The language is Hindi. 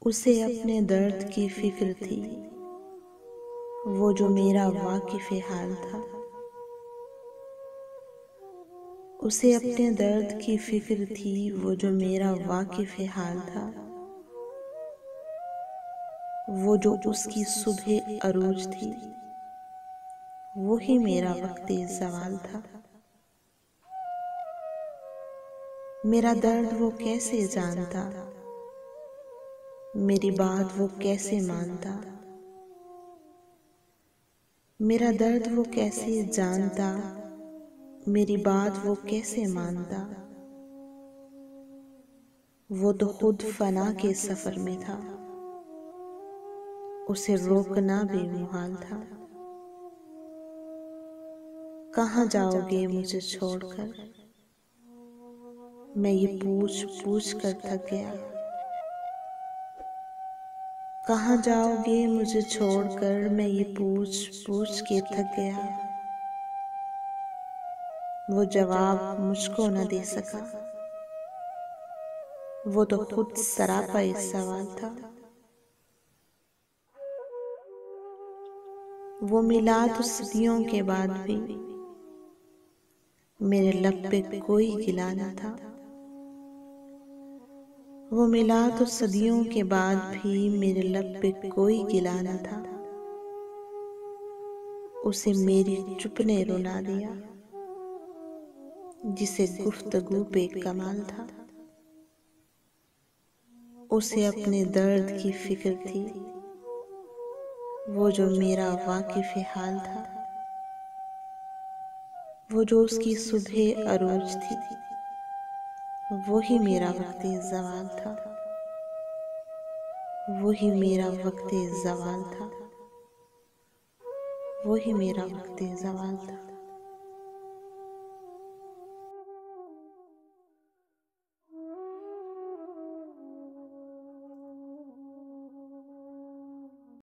उसे अपने दर्द की फिक्र थी, वो जो मेरा वाकिफ़े हाल था। उसे अपने दर्द की फिक्र थी, वो जो मेरा वाकिफ़े हाल था। वो जो उसकी सुबह अरूज थी, वो ही मेरा वक्ते ज़वाल था। मेरा दर्द वो कैसे जानता, मेरी बात वो कैसे मानता। मेरा दर्द वो कैसे जानता, मेरी बात वो कैसे मानता। वो तो खुद फना के सफर में था, उसे रोकना बेमुहाल था। कहाँ जाओगे मुझे छोड़कर, मैं ये पूछ पूछ कर थक गया। कहाँ जाओगे मुझे छोड़कर, मैं ये पूछ पूछ के थक गया। वो जवाब मुझको न दे सका, वो तो खुद सरापा इस सवाल था। वो मिला तो सदियों के बाद भी, मेरे लब पे कोई गिला न था। वो मिला तो सदियों के बाद भी, मेरे लब पे कोई गिला न था। उसे मेरी चुप ने रुला दिया, जिसे गुफ्तगू पे कमाल था। उसे अपने दर्द की फिक्र थी, वो जो मेरा वाकिफ़े हाल था। वो जो उसकी सुबह अरूज थी, वो ही मेरा वक्ते ज़वाल था। वो ही मेरा वक्ते ज़वाल था। वो ही मेरा वक्ते ज़वाल था।